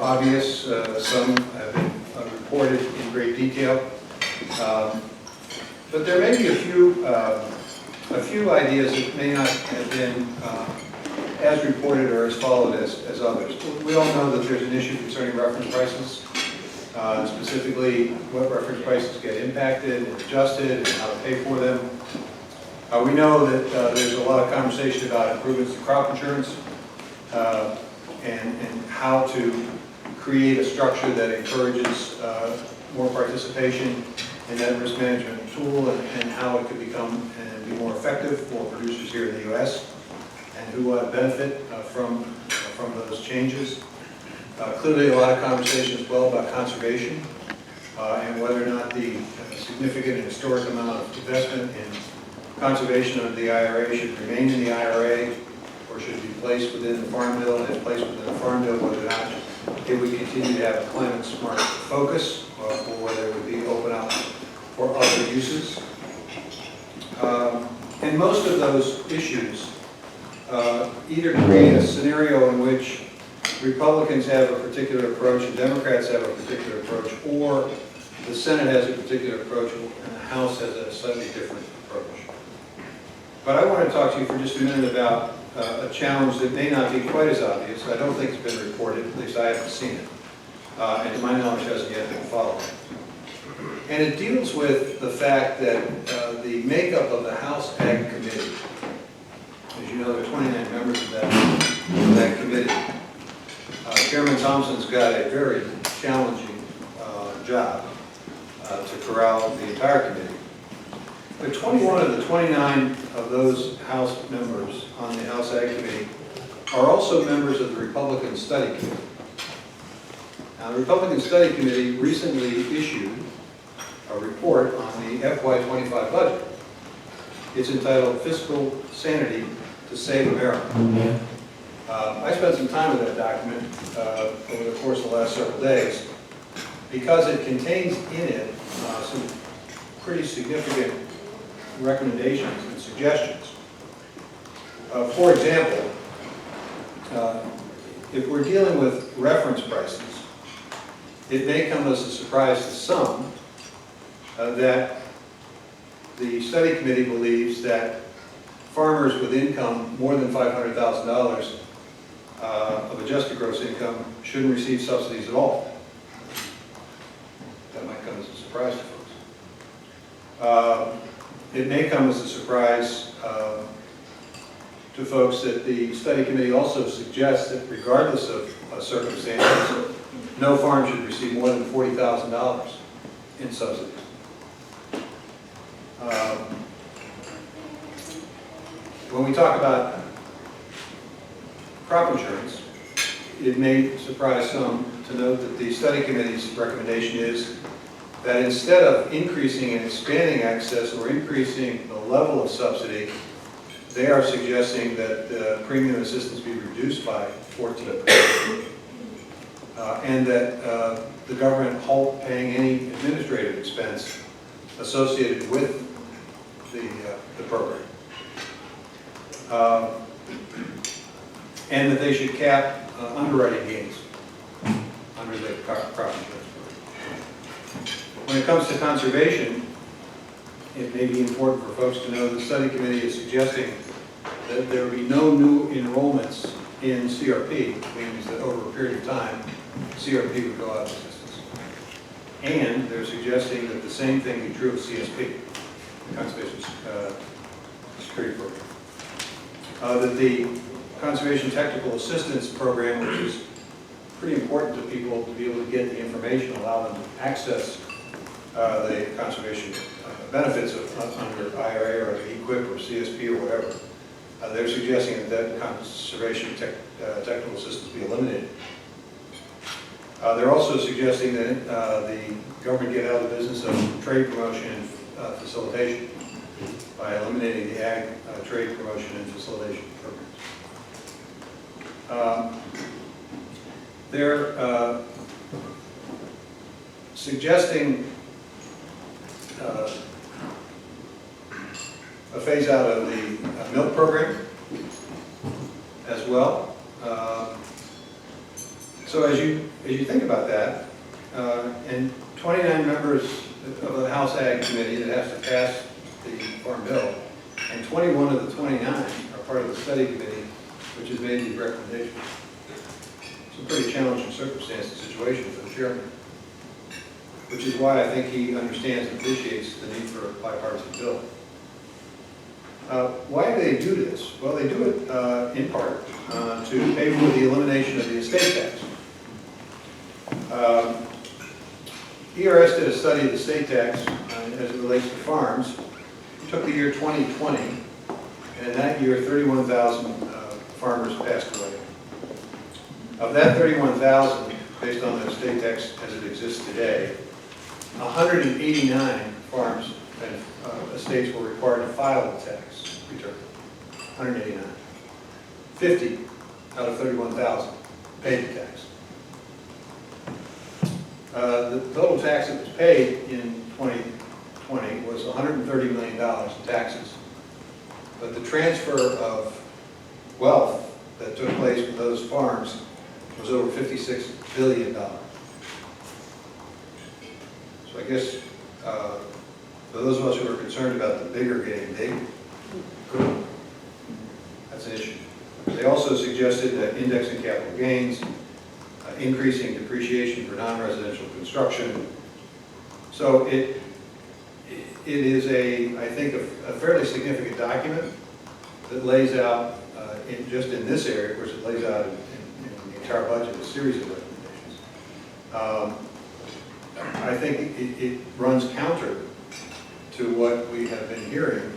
Obvious, some have been reported in great detail, but there may be a few ideas that may not have been as reported or as followed as others. We all know that there's an issue concerning reference prices, specifically what reference prices get impacted and adjusted and how to pay for them. We know that there's a lot of conversation about improvements to crop insurance and how to create a structure that encourages more participation in that risk management tool and how it could become and be more effective for producers here in the U.S. and who benefit from those changes. Clearly a lot of conversation as well about conservation and whether or not the significant and historic amount of investment in conservation of the IRA should remain in the IRA or should be placed within the Farm Bill, and if placed within the Farm Bill, whether or not it would continue to have a climate smart focus or whether it would be open up for other uses. And most of those issues either create a scenario in which Republicans have a particular approach and Democrats have a particular approach, or the Senate has a particular approach and the House has a slightly different approach. But I want to talk to you for just a minute about a challenge that may not be quite as obvious. I don't think it's been reported, at least I haven't seen it, and to my knowledge hasn't yet been followed. And it deals with the fact that the makeup of the House Ag Committee, as you know, there are 29 members of that committee. Chairman Thompson's got a very challenging job to corral the entire committee. But 21 of the 29 of those House members on the House Ag Committee are also members of the Republican Study Committee. Now, the Republican Study Committee recently issued a report on the FY25 budget. It's entitled Fiscal Sanity to Save America. I spent some time with that document over the course of the last several days because it contains in it some pretty significant recommendations and suggestions. For example, if we're dealing with reference prices, it may come as a surprise to some that the study committee believes that farmers with income more than $500,000 of adjusted gross income shouldn't receive subsidies at all. That might come as a surprise to folks. It may come as a surprise to folks that the study committee also suggests that regardless of circumstances, no farm should receive more than $40,000 in subsidies. When we talk about crop insurance, it may surprise some to note that the study committee's recommendation is that instead of increasing and expanding access or increasing the level of subsidy, they are suggesting that premium assistance be reduced by 14%, and that the government halt paying any administrative expense associated with the program, and that they should cap underwriting gains under the crop insurance program. When it comes to conservation, it may be important for folks to know the study committee is suggesting that there will be no new enrollments in CRP, which means that over a period of time, CRP would go out of existence. And they're suggesting that the same thing be true of CSP, the Conservation Security Program. That the Conservation Technical Assistance Program, which is pretty important to people to be able to get the information, allow them to access the conservation benefits under IRA or EQIP or CSP or whatever. They're suggesting that conservation technical assistance be eliminated. They're also suggesting that the government get out of the business of trade promotion and facilitation by eliminating the ag trade promotion and facilitation programs. They're suggesting a phase out of the milk program as well. So as you as you think about that, and 29 members of the House Ag Committee that has to pass the Farm Bill, and 21 of the 29 are part of the study committee, which has made these recommendations. It's a pretty challenging circumstance and situation for the chairman, which is why I think he understands and appreciates the need for a bipartisan bill. Why do they do this? Well, they do it in part to pay for the elimination of the estate tax. ERS did a study of the estate tax as it relates to farms. It took the year 2020, and that year 31,000 farmers passed away. Of that 31,000, based on the estate tax as it exists today, 189 farms and estates were required to file the tax return. 189. 50 out of 31,000 paid the tax. The total tax that was paid in 2020 was $130 million in taxes. But the transfer of wealth that took place with those farms was over $56 billion. So I guess for those of us who are concerned about the bigger getting big, good. That's an issue. They also suggested that indexing capital gains, increasing depreciation for non-residential construction. So it is I think, a fairly significant document that lays out, just in this area, of course it lays out in the entire budget, a series of recommendations. I think it runs counter to what we have been hearing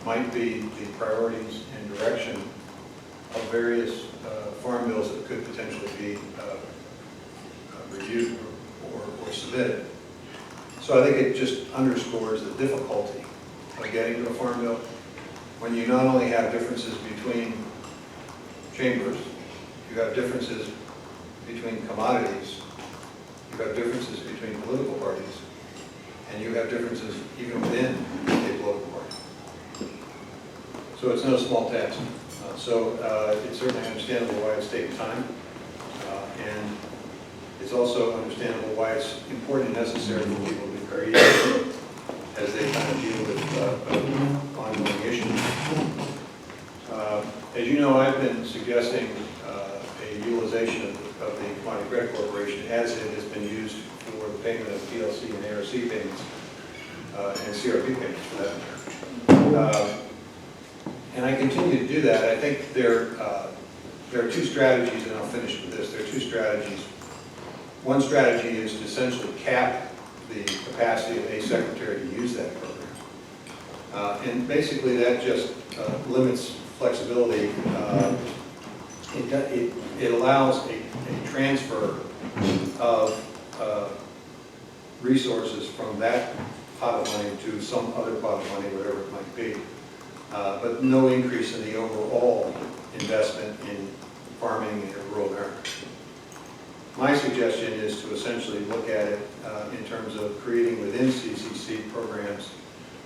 might be the priorities and direction of various farm bills that could potentially be reviewed or submitted. So I think it just underscores the difficulty of getting to a farm bill when you not only have differences between chambers, you have differences between commodities, you have differences between political parties, and you have differences even within a political party. So it's no small task. It's certainly understandable why it's taken time, and it's also understandable why it's important and necessary for people to be creative as they kind of deal with ongoing issues. As you know, I've been suggesting a utilization of the Commodity Credit Corporation as it has been used for the payment of PLC and ARC payments and CRP payments for that matter. And I continue to do that. I think there are two strategies, and I'll finish with this. There are two strategies. One strategy is to essentially cap the capacity of a secretary to use that program. And basically that just limits flexibility. It allows a transfer of resources from that pot of money to some other pot of money, whatever it might be. But no increase in the overall investment in farming in rural America. My suggestion is to essentially look at it in terms of creating within CCC programs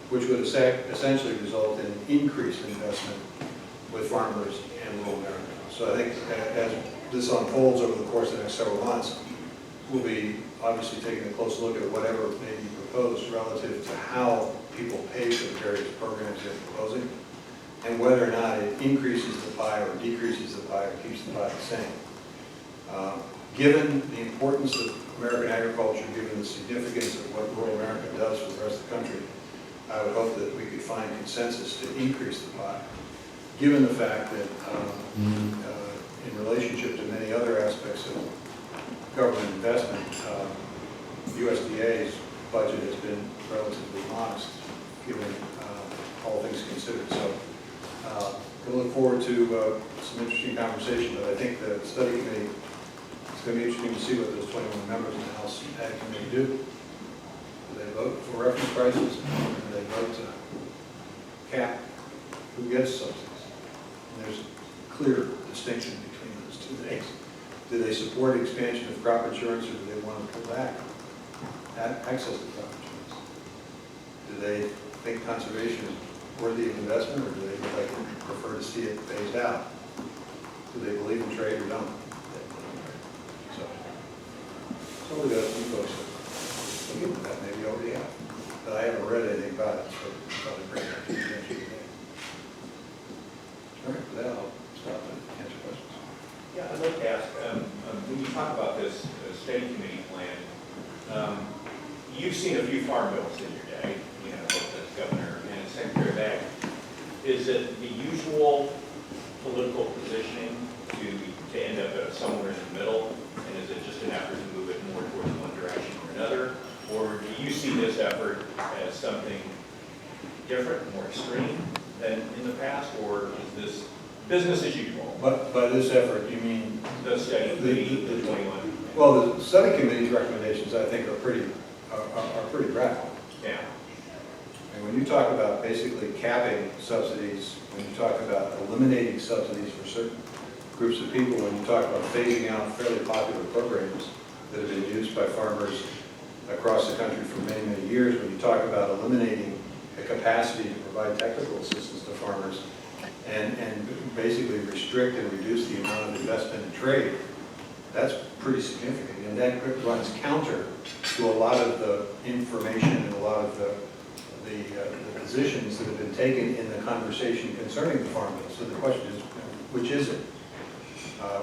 which would essentially result in increased investment with farmers and rural America. So I think as this unfolds over the course of the next several months, we'll be obviously taking a close look at whatever may be proposed relative to how people pay for the various programs they're proposing, and whether or not it increases the pie or decreases the pie or keeps the pie the same. Given the importance of American agriculture, given the significance of what rural America does for the rest of the country, I would hope that we could find consensus to increase the pie, given the fact that in relationship to many other aspects of government investment, USDA's budget has been relatively modest, given all things considered. So we'll look forward to some interesting conversation, but I think the study committee, it's going to be interesting to see what those 21 members of the House Ag Committee do. Do they vote for reference prices? Or do they vote to cap who gets subsidies? And there's a clear distinction between those two things. Do they support expansion of crop insurance, or do they want to pull back access to crop insurance? Do they think conservation is worthy of investment, or do they prefer to see it phased out? Do they believe in trade or don't? So hopefully got a few folks that look into that, maybe already have. But I haven't read anything about it, so I'll probably bring it up to the attention today. All right, with that, I'll stop and answer questions. Yeah, I'd like to ask, when you talk about this study committee plan, you've seen a few farm bills in your day, you know, both as governor and as Secretary of Ag. Is it the usual political positioning to end up somewhere in the middle? And is it just an effort to move it more towards one direction or another? Or do you see this effort as something different, more extreme than in the past? Or is this business as usual? But by this effort, you mean? The study committee, the 21. Well, the study committee's recommendations, I think, are pretty radical. Yeah. And when you talk about basically capping subsidies, when you talk about eliminating subsidies for certain groups of people, when you talk about phasing out fairly popular programs that have been used by farmers across the country for many, many years, when you talk about eliminating the capacity to provide technical assistance to farmers and basically restrict and reduce the amount of investment in trade, that's pretty significant. And that runs counter to a lot of the information and a lot of the positions that have been taken in the conversation concerning the farm bill. So the question is, which is it?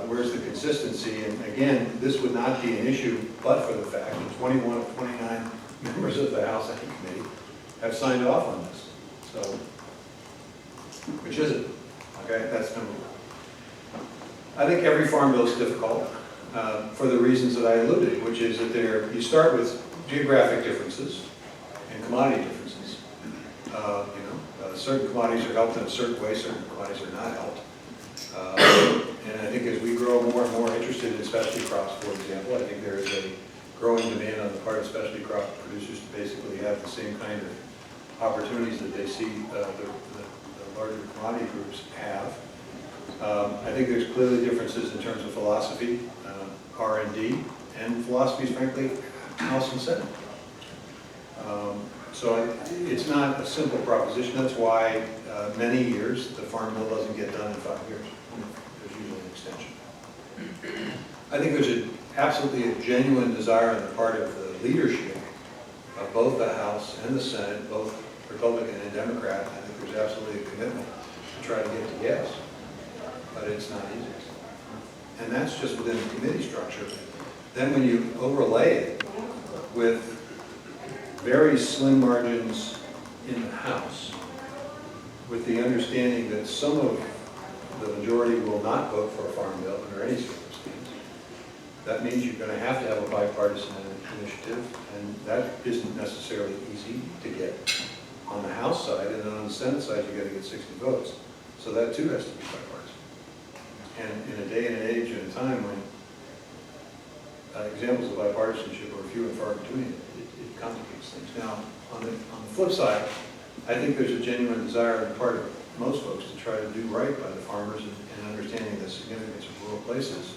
Where's the consistency? And again, this would not be an issue but for the fact that 21 of 29 members of the House Ag Committee have signed off on this. So, which is it? Okay, that's number one. I think every farm bill is difficult for the reasons that I alluded, which is that you start with geographic differences and commodity differences. Certain commodities are helped in a certain way, certain commodities are not helped. And I think as we grow more and more interested in specialty crops, for example, I think there is a growing demand on the part of specialty crop producers to basically have the same kind of opportunities that they see the larger commodity groups have. I think there's clearly differences in terms of philosophy, R&D, and philosophies, frankly, House and Senate. So it's not a simple proposition. That's why many years the farm bill doesn't get done in 5 years. There's usually an extension. I think there's absolutely a genuine desire on the part of the leadership of both the House and the Senate, both Republican and Democrat. I think there's absolutely a commitment to try to get to yes, but it's not easy. And that's just within the committee structure. Then when you overlay it with very slim margins in the House, with the understanding that some of the majority will not vote for a farm bill under any circumstance, that means you're going to have a bipartisan initiative, and that isn't necessarily easy to get on the House side, and then on the Senate side you got to get 60 votes. So that too has to be bipartisan. And in a day and an age and a time when examples of bipartisanship are few and far between, it complicates things. Now, on the flip side, I think there's a genuine desire on the part of most folks to try to do right by the farmers and understanding the significance of rural places.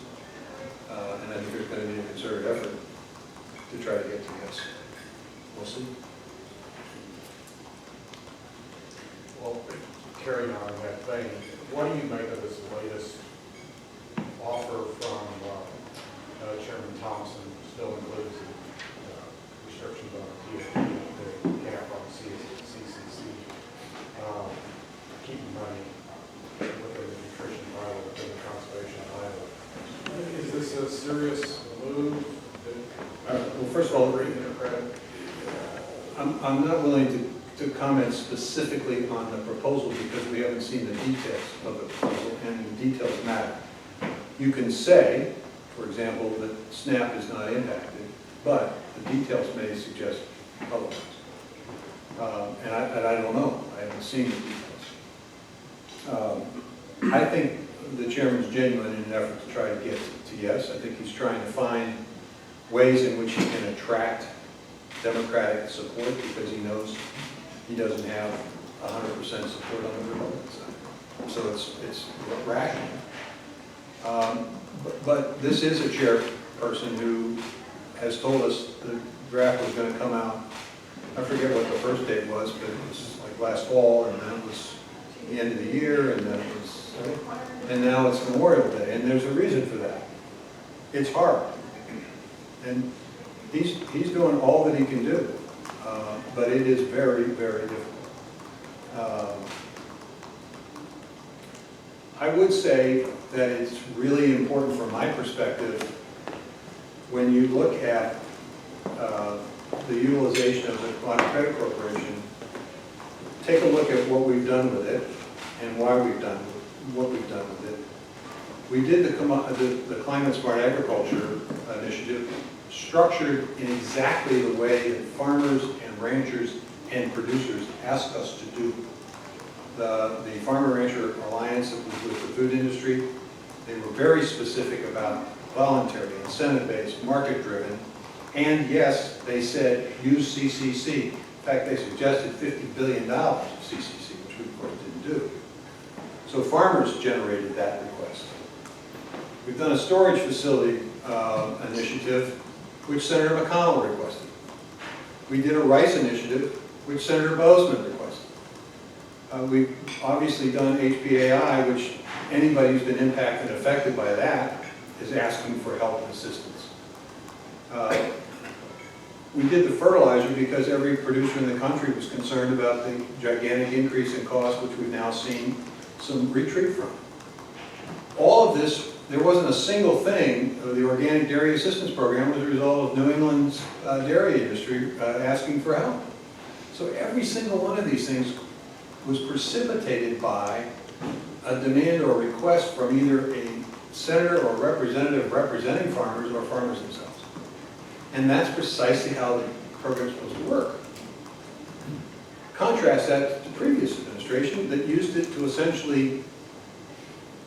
And I think there's going to be a concerted effort to try to get to yes. We'll see. Well, carrying on that vein, what do you make of this latest offer from Chairman Thompson, still includes restrictions on the cap on CCC, keeping money within the nutrition aisle, within the conservation aisle? Is this a serious move? Well, first of all, I'm not willing to comment specifically on the proposal because we haven't seen the details of the proposal, and the details matter. You can say, for example, that SNAP is not impacted, but the details may suggest otherwise. And I don't know. I haven't seen the details. I think the chairman's genuine in an effort to try to get to yes. I think he's trying to find ways in which he can attract Democratic support because he knows he doesn't have 100% support on the Republican side. So it's rational. But this is a chairperson who has told us the draft was going to come out. I forget what the first date was, but it was like last fall, and then it was the end of the year, and then it was, and now it's Memorial Day, and there's a reason for that. It's hard, and He's doing all that he can do, but it is very, very difficult. I would say that it's really important from my perspective when you look at the utilization of the Line of Credit Corporation, take a look at what we've done with it and why we've done what we've done with it. We did the Climate Smart Agriculture initiative structured in exactly the way that farmers and ranchers and producers asked us to do. The Farmer-Rancher Alliance that was with the food industry, they were very specific about voluntary, incentive-based, market-driven, and yes, they said use CCC. In fact, they suggested $50 billion of CCC, which we of course didn't do. So farmers generated that request. We've done a storage facility initiative, which Senator McConnell requested. We did a rice initiative, which Senator Bozeman requested. We've obviously done HPAI, which anybody who's been impacted and affected by that is asking for help and assistance. We did the fertilizer because every producer in the country was concerned about the gigantic increase in cost, which we've now seen some retreat from. All of this, there wasn't a single thing, the Organic Dairy Assistance Program was a result of New England's dairy industry asking for help. So every single one of these things was precipitated by a demand or request from either a senator or representative representing farmers or farmers themselves. And that's precisely how the program's supposed to work. Contrast that to the previous administration that used it to essentially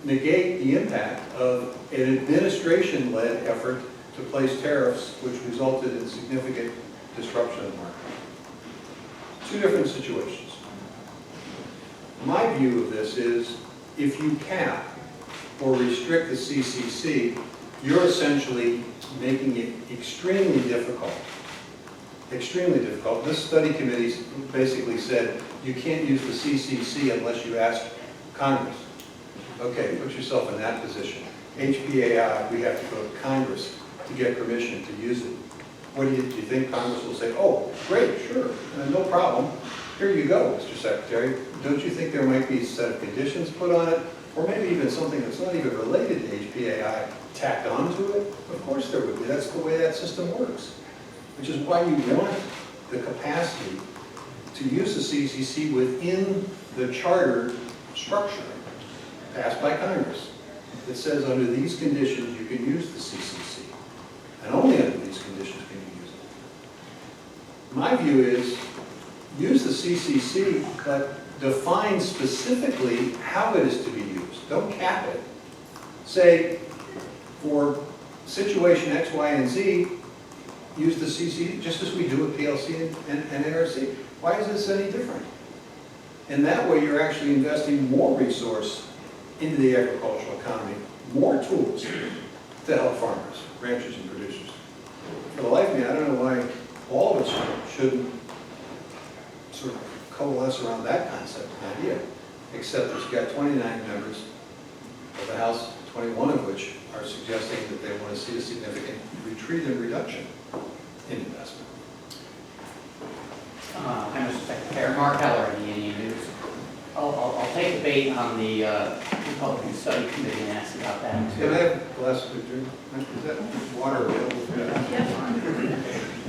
negate the impact of an administration-led effort to place tariffs, which resulted in significant disruption of the market. Two different situations. My view of this is, if you cap or restrict the CCC, you're essentially making it extremely difficult. Extremely difficult. This study committee basically said you can't use the CCC unless you ask Congress. Okay, put yourself in that position. HPAI, we have to go to Congress to get permission to use it. What do you think Congress will say? Oh, great, sure, no problem. Here you go, Mr. Secretary. Don't you think there might be a set of conditions put on it? Or maybe even something that's not even related to HPAI tacked onto it? Of course there would be. That's the way that system works. Which is why you want the capacity to use the CCC within the charter structure passed by Congress. It says under these conditions you can use the CCC. And only under these conditions can you use it. My view is, use the CCC, but define specifically how it is to be used. Don't cap it. Say, for situation X, Y, and Z, use the CCC just as we do with PLC and NRC. Why is this any different? And that way you're actually investing more resource into the agricultural economy, more tools to help farmers, ranchers, and producers. For the life of me, I don't know why all of us shouldn't sort of coalesce around that concept and idea, except that you've got 29 members of the House, 21 of which are suggesting that they want to see a significant retreat and reduction in investment. I'm Mr. Secretary, Mark Heller, in the Indian News. I'll take the bait on the Republican Study Committee and ask about that too. Can I have a glass of drink? Is that water available?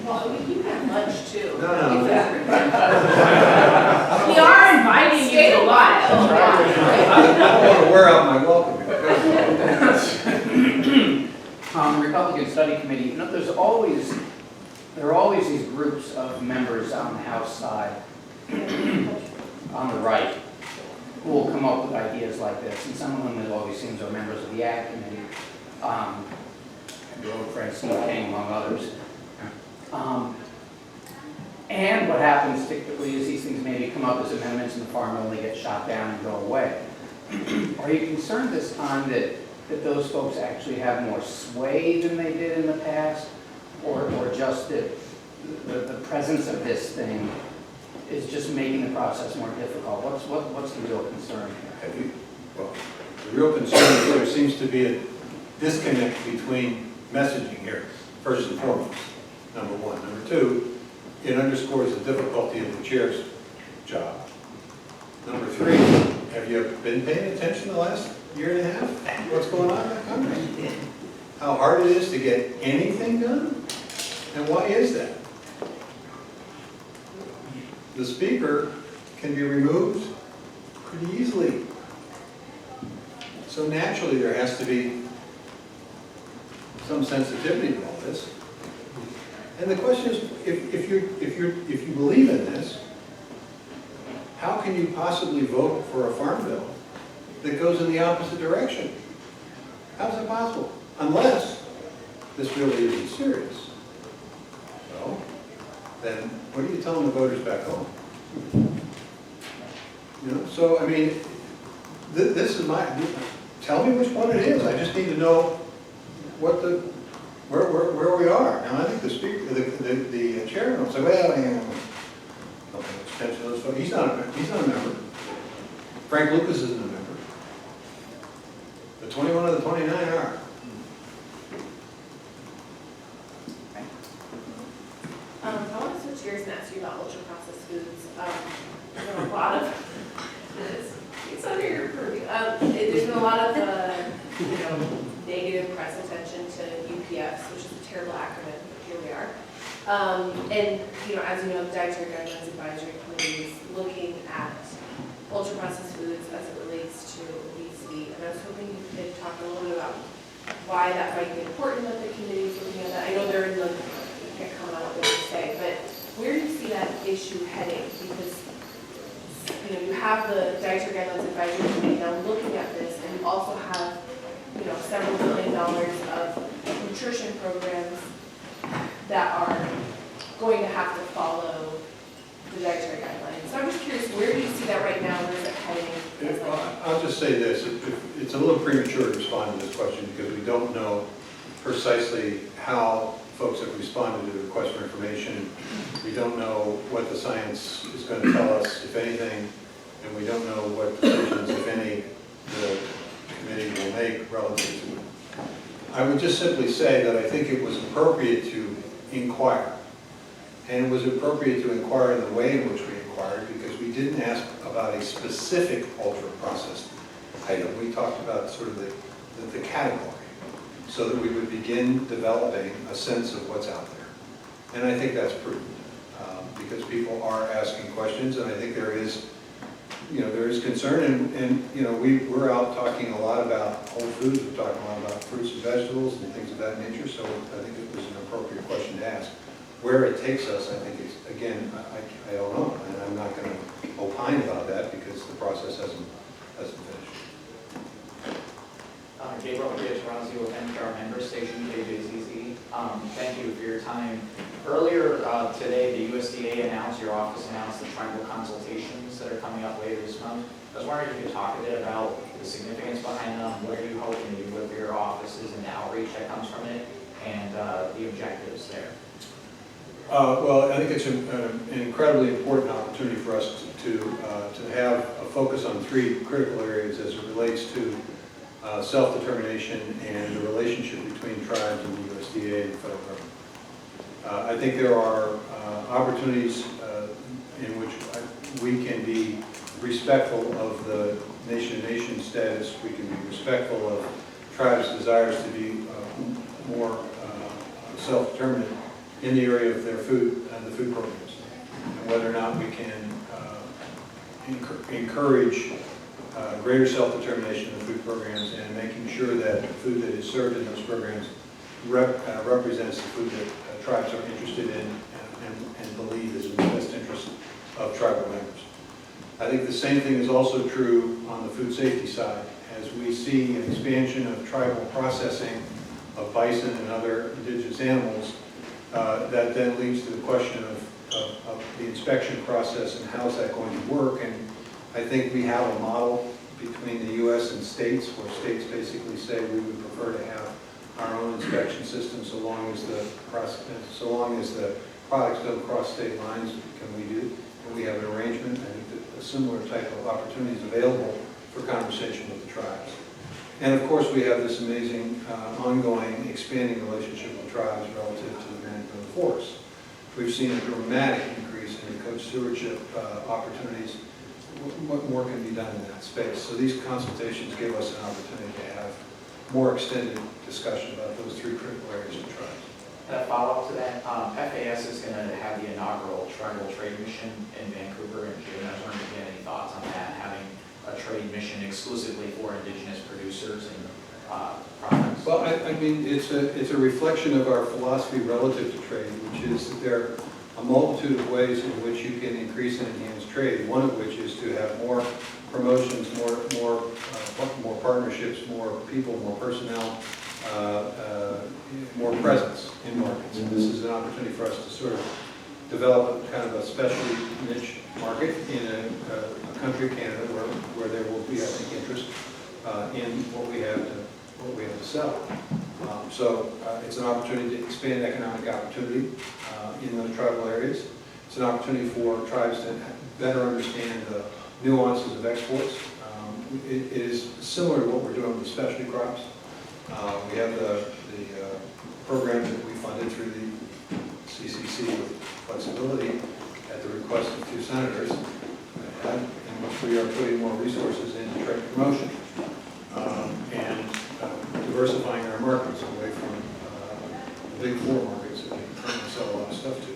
Well, you have lunch too. No. We are inviting you to lunch. I don't want to wear out my welcome. The Republican Study Committee, you know, there are always these groups of members on the House side, on the right, who will come up with ideas like this, and some of them, it always seems, are members of the Ag Committee, your old friend Steve King, among others. And what happens typically is these things maybe come up as amendments and the farm bill, and they get shot down and go away. Are you concerned this time that those folks actually have more sway than they did in the past? Or just that the presence of this thing is just making the process more difficult? What's the real concern here? Well, the real concern is there seems to be a disconnect between messaging here, first and foremost. number one. Number two, it underscores the difficulty of the chair's job. Number three, have you been paying attention the last year and a half? What's going on in the country? How hard it is to get anything done? And why is that? The speaker can be removed pretty easily. So naturally, there has to be some sensitivity to all this. And the question is, if you believe in this, how can you possibly vote for a farm bill that goes in the opposite direction? How is it possible? Unless this really isn't serious. So, then what are you telling the voters back home? You know, so I mean, this is my, tell me which one it is. I just need to know what where we are. And I think the speaker, the chairman will say, well, attention to those folks. He's not a member. Frank Lucas isn't a member. The 21 of the 29 are. I want to switch gears and ask you about ultra-processed foods. There's been a lot of, it's under your purview. There's been a lot of, negative press attention to UPFs, which is a terrible acronym, but here we are. And, as you know, the Dietary Guidelines Advisory Committee is looking at ultra-processed foods as it relates to obesity. And I was hoping you could talk a little bit about why that might be important that the committee is looking at that. I know they're in the, you can't comment on what they say, but where do you see that issue heading? Because, you have the Dietary Guidelines Advisory Committee now looking at this, and you also have, several $1 billion of nutrition programs that are going to have to follow the dietary guidelines. So I'm just curious, where do you see that right now? Where is it heading? I'll just say this. It's a little premature to respond to this question because we don't know precisely how folks have responded to the request for information. We don't know what the science is going to tell us, if anything, and we don't know what decisions, if any, the committee will make relative to it. I would just simply say that I think it was appropriate to inquire. And it was appropriate to inquire in the way in which we inquired because we didn't ask about a specific ultra-processed item. We talked about sort of the category so that we would begin developing a sense of what's out there. And I think that's prudent because people are asking questions, and I think there is concern, and we're out talking a lot about whole foods, we're talking a lot about fruits and vegetables and things of that nature, so I think it was an appropriate question to ask. Where it takes us, I think, is, again, I don't know, and I'm not going to opine about that because the process hasn't finished. Gabriel Pietranzi with NPR member station KJZZ. Thank you for your time. Earlier today, the USDA announced, your office announced the tribal consultations that are coming up later this month. I was wondering if you could talk a bit about the significance behind them, where you hope and you live your offices and the outreach that comes from it, and the objectives there. Well, I think it's an incredibly important opportunity for us to have a focus on three critical areas as it relates to self-determination and the relationship between tribes and the USDA and the federal government. I think there are opportunities in which we can be respectful of the nation-to-nation status. We can be respectful of tribes' desires to be more self-determinant in the area of their food and the food programs, and whether or not we can encourage greater self-determination in the food programs and making sure that the food that is served in those programs represents the food that tribes are interested in and believe is in the best interest of tribal members. I think the same thing is also true on the food safety side. As we see an expansion of tribal processing of bison and other indigenous animals, that then leads to the question of the inspection process and how is that going to work. And I think we have a model between the U.S. and states where states basically say we would prefer to have our own inspection system so long as the products don't cross state lines. Can we do? And we have an arrangement. I think that a similar type of opportunity is available for conversation with the tribes. And of course, we have this amazing ongoing expanding relationship with tribes relative to the management of force. We've seen a dramatic increase in coach stewardship opportunities. What more can be done in that space? So these consultations give us an opportunity to have more extended discussion about those three critical areas to tribes. A follow-up to that, FAS is going to have the inaugural tribal trade mission in Vancouver in June. I was wondering if you had any thoughts on that, having a trade mission exclusively for indigenous producers and products. Well, I mean, it's a reflection of our philosophy relative to trade, which is that there are a multitude of ways in which you can increase and enhance trade, one of which is to have more promotions, more partnerships, more people, more personnel, more presence in markets. And this is an opportunity for us to sort of develop kind of a specialty niche market in a country, Canada, where there will be, I think, interest in what we have to sell. So it's an opportunity to expand economic opportunity in those tribal areas. It's an opportunity for tribes to better understand the nuances of exports. It is similar to what we're doing with specialty crops. We have the program that we funded through the CCC with flexibility at the request of 2 senators, in which we are putting more resources into trade promotion and diversifying our markets away from the big 4 markets that we currently sell a lot of stuff to.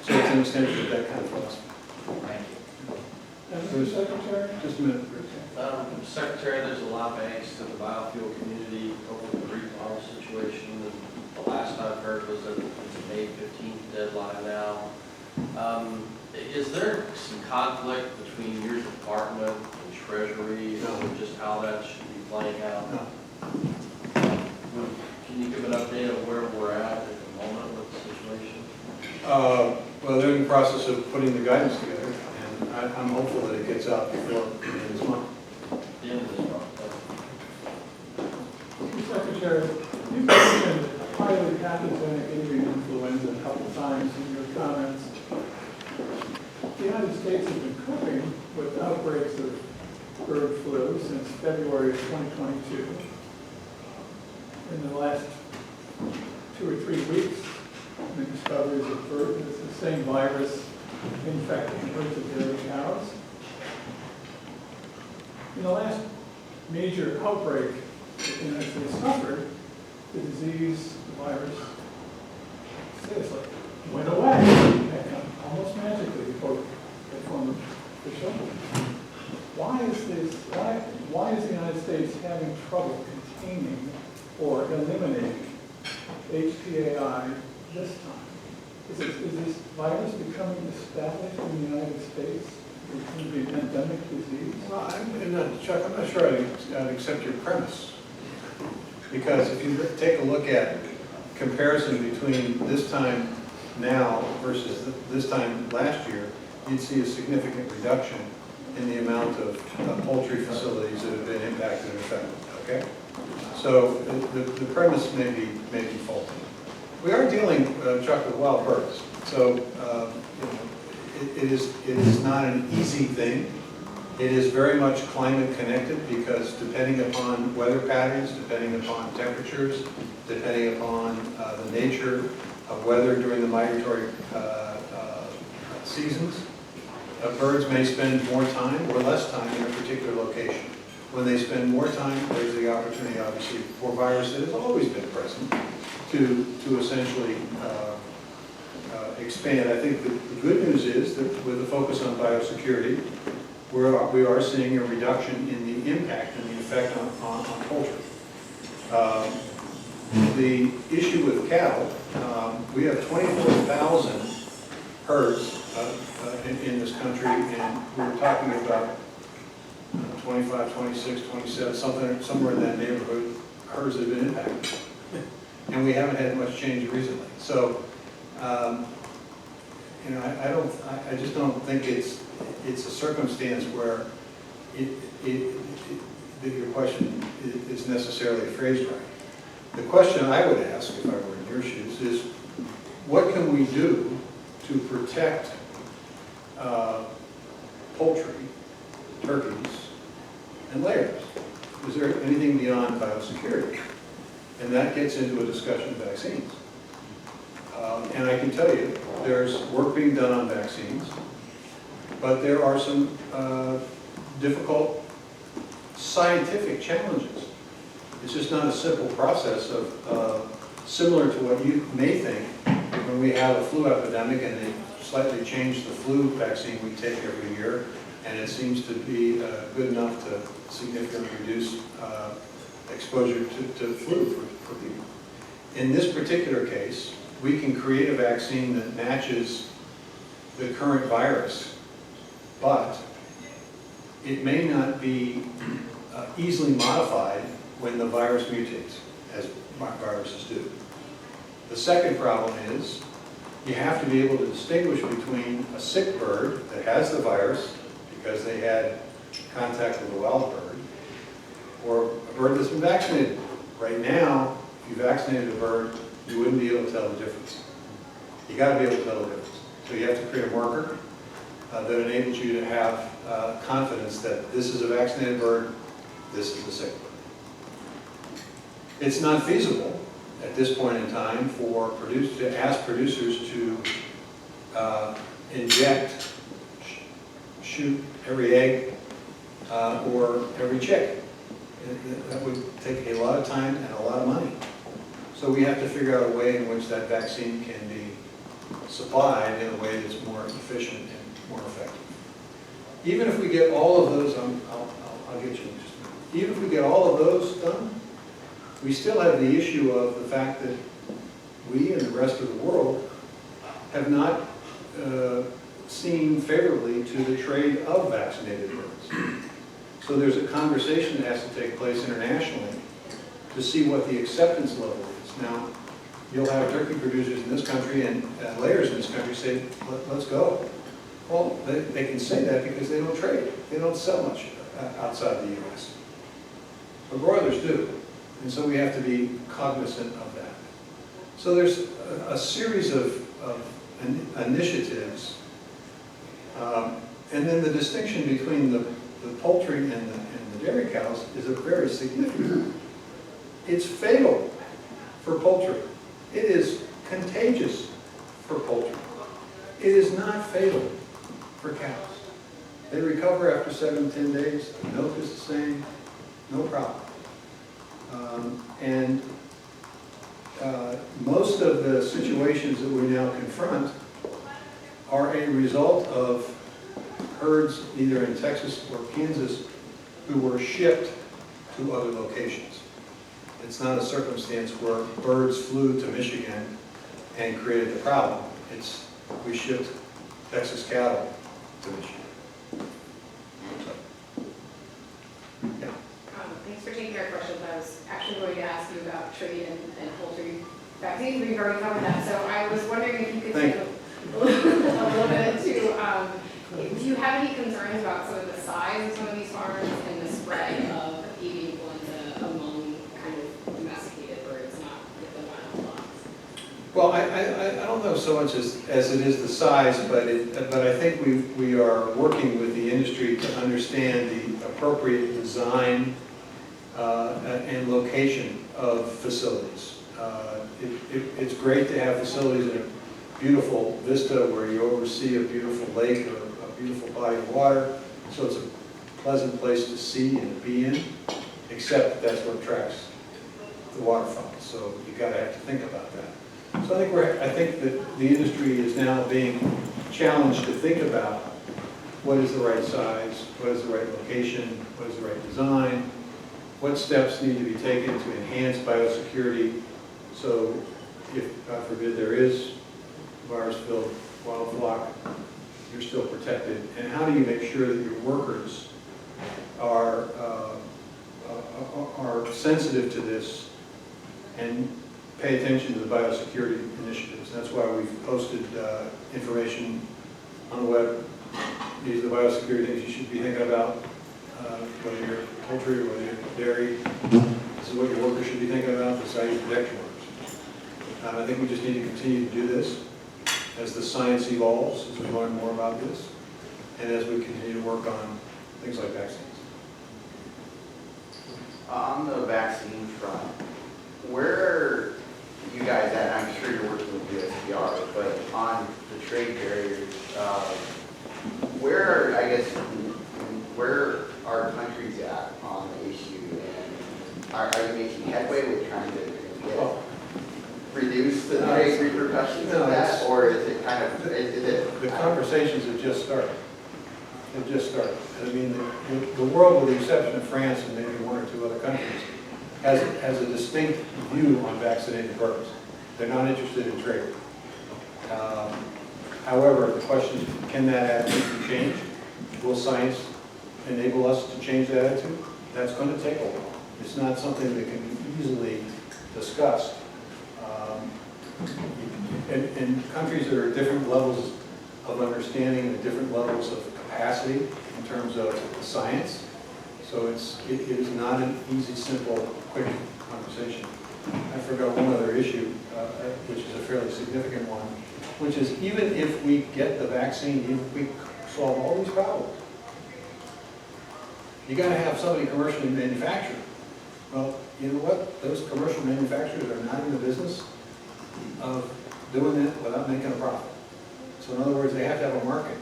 So it's an extension of that kind of philosophy. Thank you. Secretary? Just a minute. Secretary, there's a lot of angst in the biofuel community over the recall situation. And the last I've heard was that it's a May 15th deadline now. Is there some conflict between your department and Treasury on just how that should be playing out? No. Can you give an update of where we're at the moment with the situation? Well, they're in the process of putting the guidance together, and I'm hopeful that it gets out before the end of this month. The end of this month. Secretary, you mentioned highly pathogenic avian influenza a couple times in your comments. The United States has been coping with outbreaks of bird flu since February of 2022. In the last 2 or 3 weeks, the discoveries of bird, it's the same virus infecting herds of dairy cows. In the last major outbreak that the United States suffered, the disease, the virus, seriously, went away almost magically before they formed the show. Why is this? Why is the United States having trouble containing or eliminating HPAI this time? Is this virus becoming established in the United States? It's going to be an endemic disease? Well, Chuck, I'm not sure I'd accept your premise. Because if you take a look at comparison between this time now versus this time last year, you'd see a significant reduction in the amount of poultry facilities that have been impacted and affected, okay? So the premise may be faulty. We are dealing, Chuck, with wild birds. So it is not an easy thing. It is very much climate connected because depending upon weather patterns, depending upon temperatures, depending upon the nature of weather during the migratory seasons, birds may spend more time or less time in a particular location. When they spend more time, there's the opportunity, obviously, for virus that has always been present to essentially expand. I think the good news is that with the focus on biosecurity, we are seeing a reduction in the impact and the effect on poultry. The issue with cattle, we have 24,000 herds in this country, and we're talking about 25, 26, 27, somewhere in that neighborhood, herds that have been impacted. And we haven't had much change recently. So, I just don't think it's a circumstance where that your question is necessarily phrased right. The question I would ask, if I were in your shoes, is what can we do to protect poultry, turkeys, and layers? Is there anything beyond biosecurity? And that gets into a discussion of vaccines. And I can tell you, there's work being done on vaccines, but there are some difficult scientific challenges. It's just not a simple process of, similar to what you may think when we have a flu epidemic and they slightly change the flu vaccine we take every year, and it seems to be good enough to significantly reduce exposure to flu for people. In this particular case, we can create a vaccine that matches the current virus, but it may not be easily modified when the virus mutates, as viruses do. The second problem is you have to be able to distinguish between a sick bird that has the virus because they had contact with a wild bird, or a bird that's been vaccinated. Right now, if you vaccinated a bird, you wouldn't be able to tell the difference. You got to be able to tell the difference. So you have to create a marker that enables you to have confidence that this is a vaccinated bird, this is a sick bird. It's not feasible at this point in time for ask producers to inject, shoot every egg or every chick. That would take a lot of time and a lot of money. So we have to figure out a way in which that vaccine can be supplied in a way that's more efficient and more effective. Even if we get all of those, I'll get you in just a minute. Even if we get all of those done, we still have the issue of the fact that we and the rest of the world have not seen favorably to the trade of vaccinated birds. So there's a conversation that has to take place internationally to see what the acceptance level is. Now, you'll have turkey producers in this country and layers in this country say, let's go. Well, they can say that because they don't trade. They don't sell much outside the U.S. But broilers do. And so we have to be cognizant of that. So there's a series of initiatives. And then the distinction between the poultry and the dairy cows is a very significant. It's fatal for poultry. It is contagious for poultry. It is not fatal for cows. They recover after 7 to 10 days. The milk is the same, no problem. Most of the situations that we now confront are a result of herds either in Texas or Kansas who were shipped to other locations. It's not a circumstance where birds flew to Michigan and created the problem. It's we shipped Texas cattle to Michigan. Yeah. Thanks for taking our questions. I was actually going to ask you about trade and poultry vaccines. We've already covered that. So I was wondering if you could take a little bit to, do you have any concerns about some of the size of some of these farms and the spread of avian influenza among kind of domesticated birds, not with the wild flocks? Well, I don't know so much as it is the size, but I think we are working with the industry to understand the appropriate design and location of facilities. It's great to have facilities in a beautiful vista where you oversee a beautiful lake or a beautiful body of water, so it's a pleasant place to see and be in, except that's what attracts the waterfowl, so you gotta have to think about that. So I think that the industry is now being challenged to think about what is the right size, what is the right location, what is the right design, what steps need to be taken to enhance biosecurity so if, God forbid, there is virus-filled wild flock, you're still protected. And how do you make sure that your workers are sensitive to this and pay attention to the biosecurity initiatives? That's why we've posted information on the web. These are the biosecurity things you should be thinking about, whether you're poultry or whether you're dairy. This is what your workers should be thinking about. This is how you protect your workers. I think we just need to continue to do this as the science evolves, as we learn more about this, and as we continue to work on things like vaccines. On the vaccine front, where are you guys at? I'm sure you're working with USDR, but on the trade barriers, where where are countries at on the issue? And are you making headway with trying to reduce the trade repercussions of that? Or is it kind of, is it? The conversations have just started. They've just started. I mean, the world, with the exception of France and maybe one or two other countries, has a distinct view on vaccinated birds. They're not interested in trade. However, the question is, can that attitude be changed? Will science enable us to change that attitude? That's going to take a while. It's not something that can be easily discussed. In countries that are at different levels of understanding and different levels of capacity in terms of science, so it is not an easy, simple, quick conversation. I forgot one other issue, which is a fairly significant one, which is even if we get the vaccine, even if we solve all these problems, you got to have somebody commercially manufacture. Well, you know what? Those commercial manufacturers are not in the business of doing it without making a profit. So in other words, they have to have a market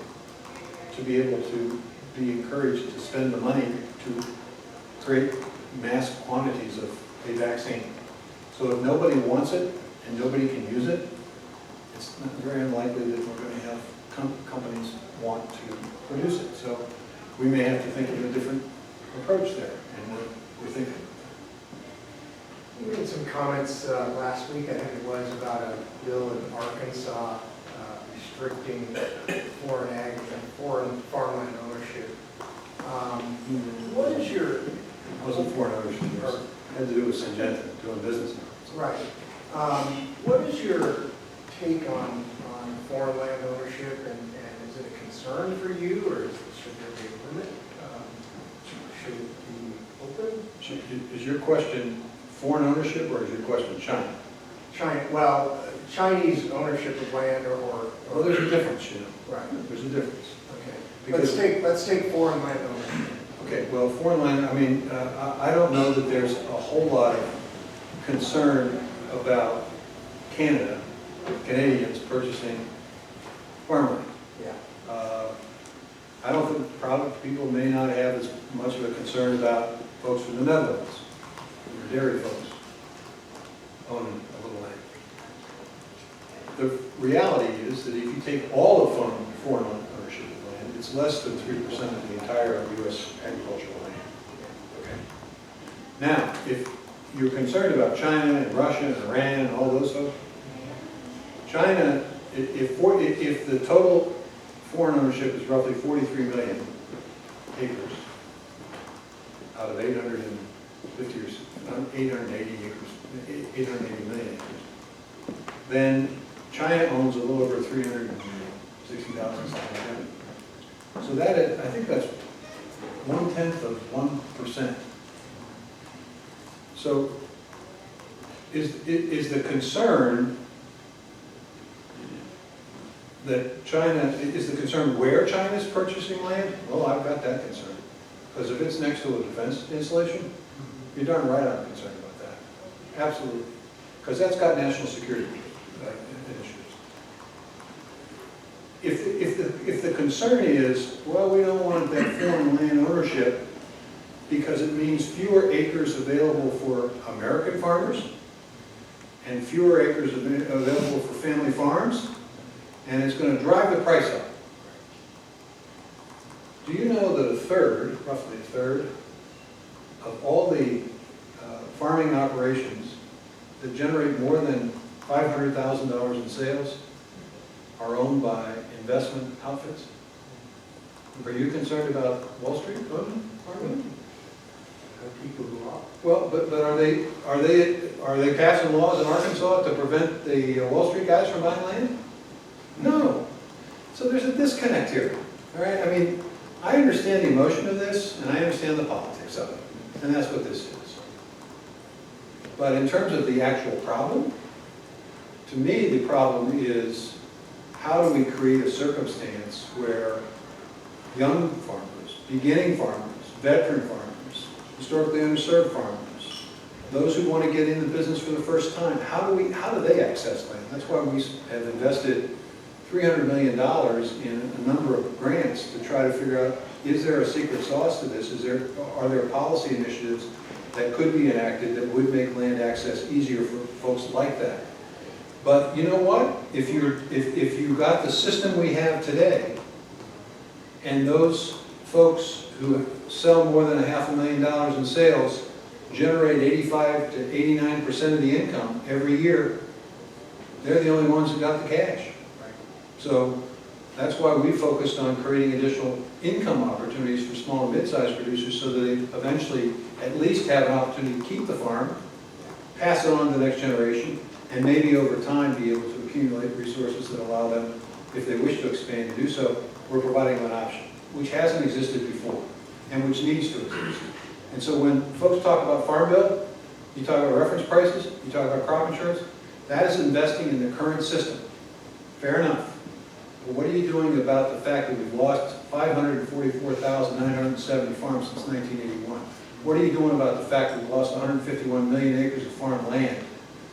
to be able to be encouraged to spend the money to create mass quantities of a vaccine. So if nobody wants it and nobody can use it, it's not very unlikely that we're going to have companies want to produce it. So we may have to think of a different approach there, and we're thinking. You made some comments last week, I think it was, about a bill in Arkansas restricting foreign ag and foreign farmland ownership. What is your... It wasn't foreign ownership, it had to do with Syngenta, doing business. Right. What is your take on foreign land ownership, and is it a concern for you, or should there be a limit? Should it be open? Is your question foreign ownership, or is your question China? China, well, Chinese ownership of land or Well, there's a difference, you know. right. There's a difference. Okay. Because- Let's take foreign land ownership. Okay, well, foreign land, I mean, I don't know that there's a whole lot of concern about Canadians purchasing farmland. Yeah. I don't think, probably people may not have as much of a concern about folks from the Netherlands, or dairy folks, owning a little land. The reality is that if you take all of foreign ownership of land, it's less than 3% of the entire U.S. agricultural land. Okay. Now, if you're concerned about China and Russia and Iran and all those folks, China, if the total foreign ownership is roughly 43 million acres out of 850 or 880 acres, 880 million acres, then China owns a little over 360,000, something like that. So that is, I think that's 1/10 of 1%. So is the concern that China, is the concern where China's purchasing land? Well, I've got that concern. Because if it's next to a defense installation, you're darn right I'm concerned about that. Absolutely. Because that's got national security issues. If the concern is, well, we don't want that foreign land ownership because it means fewer acres available for American farmers and fewer acres available for family farms, and it's going to drive the price up. Do you know that roughly a third, of all the farming operations that generate more than $500,000 in sales are owned by investment outfits? Are you concerned about Wall Street farming? People who are. Well, but are they passing laws in Arkansas to prevent the Wall Street guys from buying land? No. So there's a disconnect here. All right. I mean, I understand the emotion of this, and I understand the politics of it, and that's what this is. But in terms of the actual problem, to me, the problem is how do we create a circumstance where young farmers, beginning farmers, veteran farmers, historically underserved farmers, those who want to get into business for the first time, how do they access land? That's why we have invested $300 million in a number of grants to try to figure out, is there a secret sauce to this? Are there policy initiatives that could be enacted that would make land access easier for folks like that? But you know what? If you got the system we have today, and those folks who sell more than $500,000 in sales generate 85 to 89% of the income every year, they're the only ones who got the cash. So that's why we focused on creating additional income opportunities for small and mid-sized producers so that they eventually at least have an opportunity to keep the farm, pass it on to the next generation, and maybe over time be able to accumulate resources that allow them, if they wish to expand, to do so. We're providing an option, which hasn't existed before, and which needs to exist. And so when folks talk about Farm Bill, you talk about reference prices, you talk about crop insurance, that is investing in the current system. Fair enough. But what are you doing about the fact that we've lost 544,970 farms since 1981? What are you doing about the fact that we've lost 151 million acres of farm land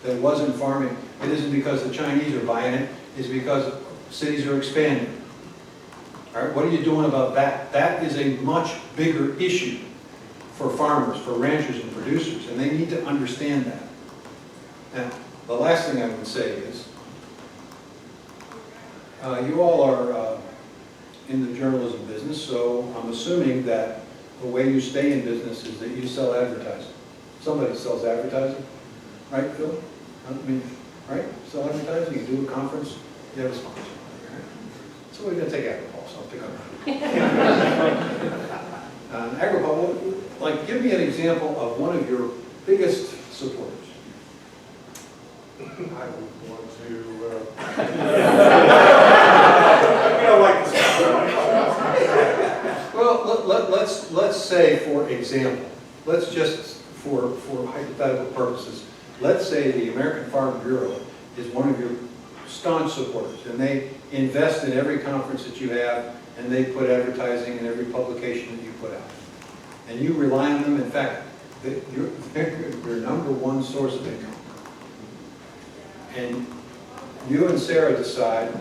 that wasn't farming? It isn't because the Chinese are buying it, it's because cities are expanding. All right, what are you doing about that? That is a much bigger issue for farmers, for ranchers and producers, and they need to understand that. Now, the last thing I would say is, you all are in the journalism business, so I'm assuming that the way you stay in business is that you sell advertising. Somebody sells advertising, right, Phil? I mean, right? Sell advertising, you do a conference, you have a sponsor. Right? So we're going to take Agripulse, so I'll pick on that. Agripulse, like, give me an example of one of your biggest supporters. I would want to, Well, let's say, for example, let's just, for hypothetical purposes, let's say the American Farm Bureau is one of your staunch supporters, and they invest in every conference that you have, and they put advertising in every publication that you put out. And you rely on them. In fact, they're your number one source of income. And you and Sarah decide,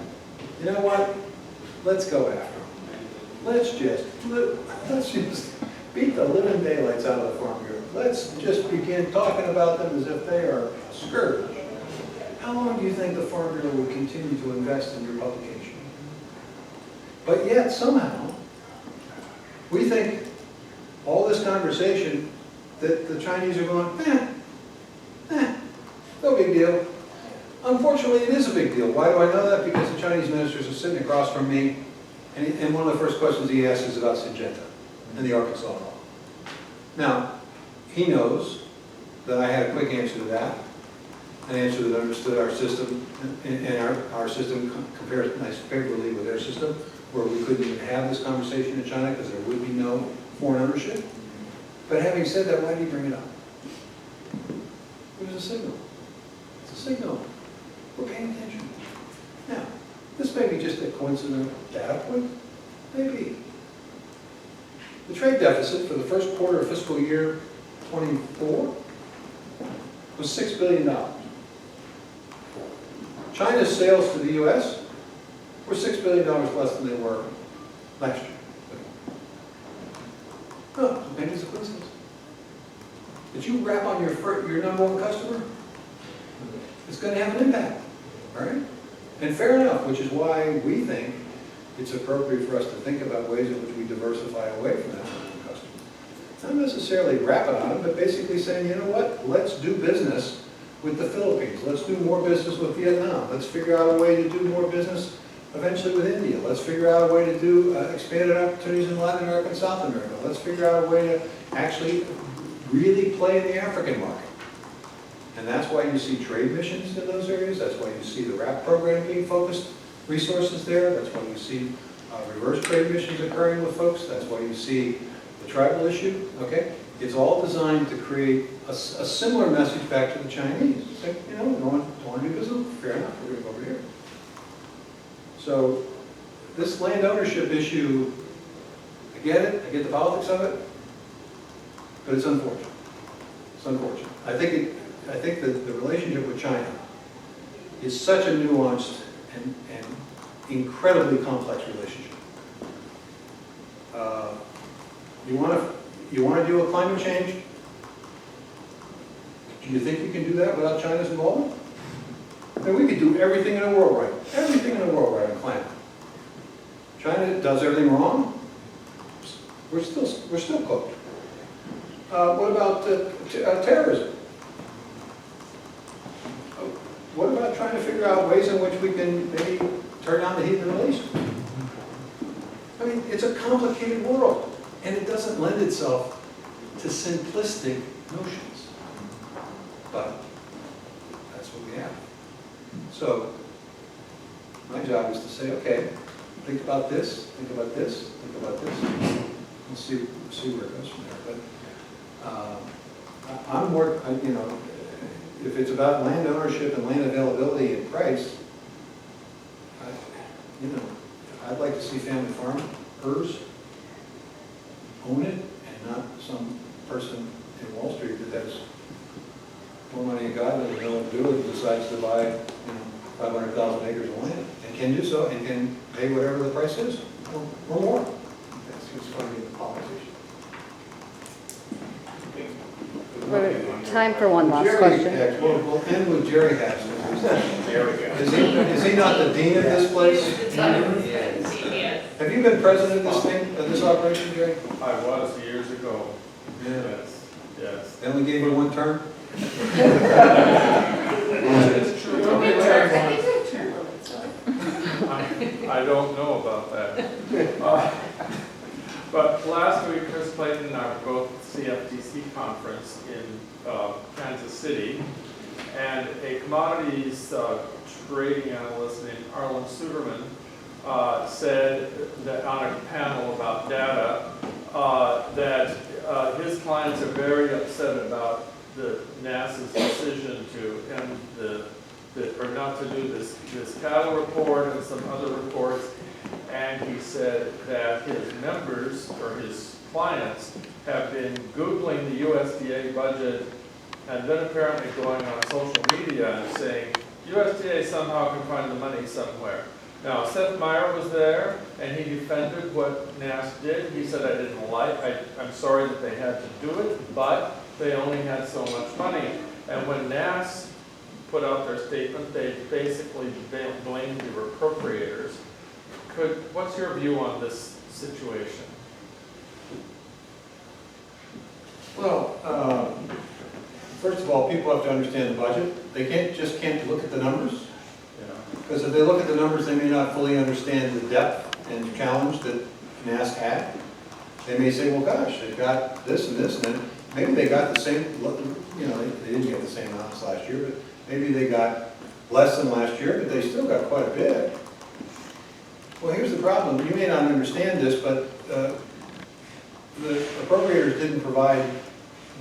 you know what, let's go after them. Let's just beat the living daylights out of the Farm Bureau. Let's just begin talking about them as if they are a scourge. How long do you think the Farm Bureau will continue to invest in your publication? But yet, somehow, we think all this conversation that the Chinese are going, no big deal. Unfortunately, it is a big deal. Why do I know that? Because the Chinese ministers are sitting across from me, and one of the first questions he asks is about Syngenta and the Arkansas law. Now, he knows that I had a quick answer to that, an answer that understood our system, and our system compares nice favorably with their system, where we couldn't even have this conversation in China because there would be no foreign ownership. But having said that, why did he bring it up? It was a signal. It's a signal. We're paying attention. Now, this may be just a coincidental data point. Maybe. The trade deficit for the first quarter of fiscal year 24 was $6 billion. China's sales to the U.S. were $6 billion less than they were last year. Oh, maybe it's a coincidence. Did you rap on your number one customer? It's going to have an impact, all right? And fair enough, which is why we think it's appropriate for us to think about ways in which we diversify away from that number one customer. Not necessarily rapping on it, but basically saying, you know what, let's do business with the Philippines. Let's do more business with Vietnam. Let's figure out a way to do more business eventually with India. Let's figure out a way to do expanded opportunities in Latin America and South America. Let's figure out a way to actually really play in the African market. And that's why you see trade missions in those areas. That's why you see the RAP program being focused, resources there. That's why you see reverse trade missions occurring with folks. That's why you see the tribal issue, okay? It's all designed to create a similar message back to the Chinese. Say, you know, don't want to do business? Fair enough, we're going to go over here. So this land ownership issue, I get it, I get the politics of it, but it's unfortunate. It's unfortunate. I think that the relationship with China is such a nuanced and incredibly complex relationship. You want to deal with climate change? Do you think you can do that without China's involvement? I mean, we could do everything in the world right. Everything in the world right on climate. China does everything wrong. We're still cooked. What about terrorism? What about trying to figure out ways in which we can maybe turn down the heat in the Middle East? I mean, it's a complicated world, and it doesn't lend itself to simplistic notions. But that's what we have. So my job is to say, okay, think about this, think about this, think about this, and see where it goes from there. But I'm more, you know, if it's about land ownership and land availability and price, you know, I'd like to see family farmers own it and not some person in Wall Street that has more money than God doesn't know what to do with and decides to buy, you know, 500,000 acres of land and can do so and can pay whatever the price is or more. That's who's funding the politician. Time for one last Jerry, question. we'll end with Jerry Hagstrom. There we go. Is he not the dean of this place? Yes. Have you been president of this thing, of this operation, Jerry? I was years ago. Yeah. Yes. They only gave you one term? It's true. I don't know about that. But last week, Chris Clayton and I were both at the CFTC conference in Kansas City, and a commodities trading analyst named Arlen Suderman said that on a panel about data that his clients are very upset about the NASA's decision to end or not to do this cattle report and some other reports. And he said that his members, or his clients, have been Googling the USDA budget and then apparently going on social media and saying, USDA somehow can find the money somewhere. Now, Seth Meyer was there, and he defended what NAS did. He said, I'm sorry that they had to do it, but they only had so much money. And when NAS put out their statement, they basically blamed the appropriators. What's your view on this situation? Well, first of all, people have to understand the budget. They can't look at the numbers. Because if they look at the numbers, they may not fully understand the depth and challenge that NAS had. They may say, well, gosh, they've got this and this, and then maybe they got the same, you know, they didn't get the same amounts last year, but maybe they got less than last year, but they still got quite a bit. Well, here's the problem. You may not understand this, but the appropriators didn't provide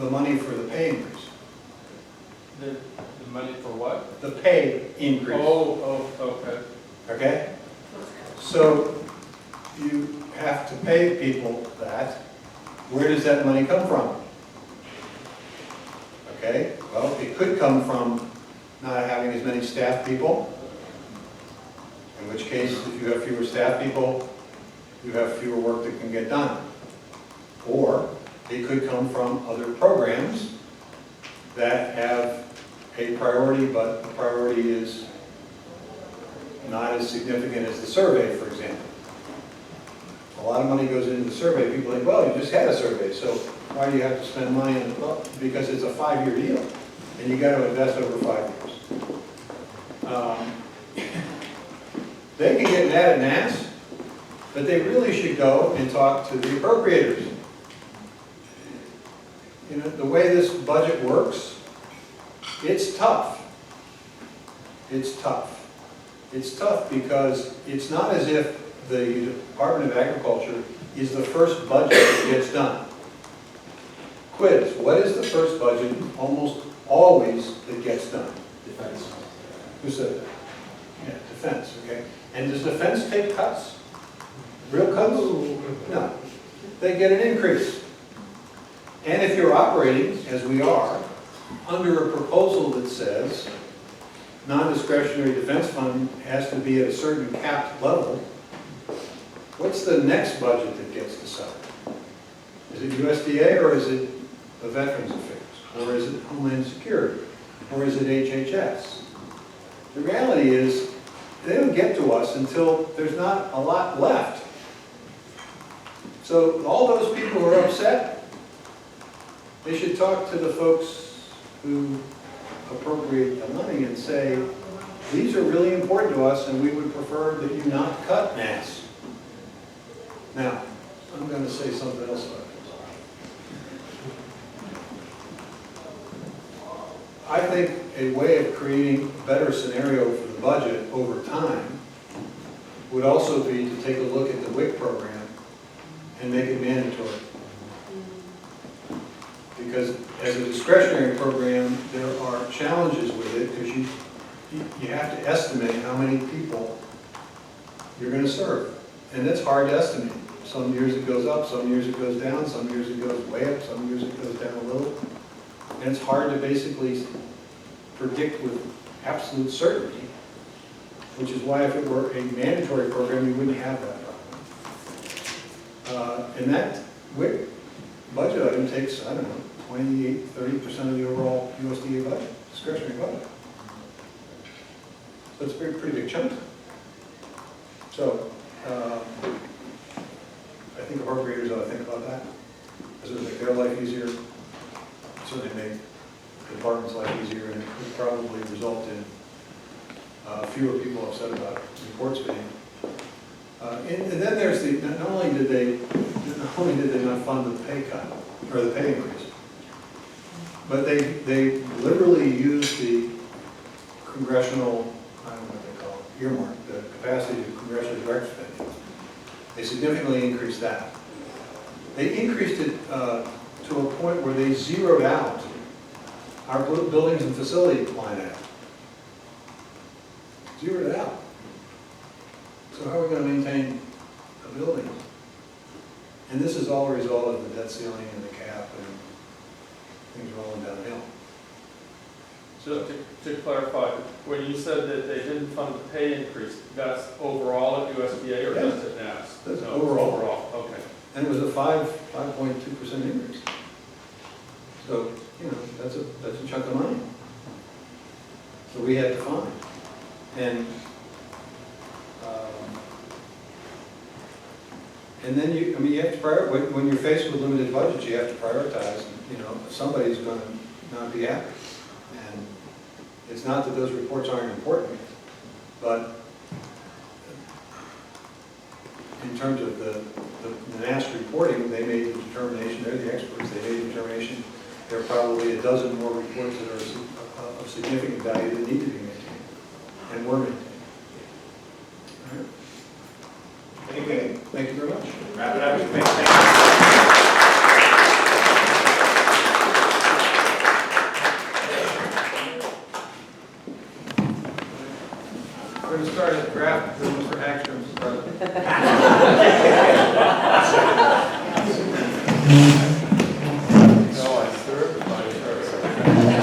the money for the pay increase. The money for what? The pay increase. Oh, okay. Okay? So you have to pay people that. Where does that money come from? Okay? Well, it could come from not having as many staff people. In which case, if you have fewer staff people, you have fewer work that can get done. Or it could come from other programs that have a priority, but the priority is not as significant as the survey, for example. A lot of money goes into the survey. People think, well, you just had a survey, so why do you have to spend money on it? Well, because it's a 5-year deal, and you got to invest over 5 years. They can get mad at NAS, but they really should go and talk to the appropriators. You know, the way this budget works, it's tough. It's tough. It's tough because it's not as if the Department of Agriculture is the first budget that gets done. Quiz, what is the first budget almost always that gets done? Defense. Who said that? Yeah, defense, okay. And does defense take cuts? Real cuts? No. They get an increase. And if you're operating, as we are, under a proposal that says non-discretionary defense fund has to be at a certain capped level, what's the next budget that gets decided? Is it USDA or is it the Veterans Affairs? Or is it Homeland Security? Or is it HHS? The reality is, they don't get to us until there's not a lot left. So all those people who are upset, they should talk to the folks who appropriate the money and say, these are really important to us and we would prefer that you not cut mass. Now, I'm going to say something else about this. I think a way of creating a better scenario for the budget over time would also be to take a look at the WIC program and make it mandatory. Because as a discretionary program, there are challenges with it because you have to estimate how many people you're going to serve. And it's hard to estimate. Some years it goes up, some years it goes down, some years it goes way up, some years it goes down a little. And it's hard to basically predict with absolute certainty, which is why if it were a mandatory program, you wouldn't have that problem. And that WIC budget item takes, I don't know, 28, 30% of the overall USDA budget, discretionary budget. So it's a pretty big chunk. So I think appropriators ought to think about that. Does it make their life easier? Certainly make the department's life easier, and it could probably result in fewer people upset about reports being. And then there's the, not only did they not fund the pay cut, or the pay increase, but they literally used the congressional, I don't know what they call it, earmark, the capacity of congressional direct spending. They significantly increased that. They increased it to a point where they zeroed out our buildings and facility line item. Zeroed it out. So how are we going to maintain the buildings? And this is all a result of the debt ceiling and the cap and things rolling downhill. Just to clarify, when you said that they didn't fund the pay increase, that's overall at USDA or Yes. just at NAS? That's No, overall. Overall, okay. And it was a 5.2% increase. So, you know, that's a chunk of money. So we had to fund. And then you have to prioritize, when you're faced with limited budgets, you have to prioritize, you know, somebody's going to not be happy. And it's not that those reports aren't important, but in terms of the NAS reporting, they made the determination, they're the experts, they made the determination, there are probably a dozen more reports that are of significant value that need to be maintained, and were maintained. All right. Anything? Thank you very much. Wrap it up. We're going to start a draft for Mr. Hagstrom's brother.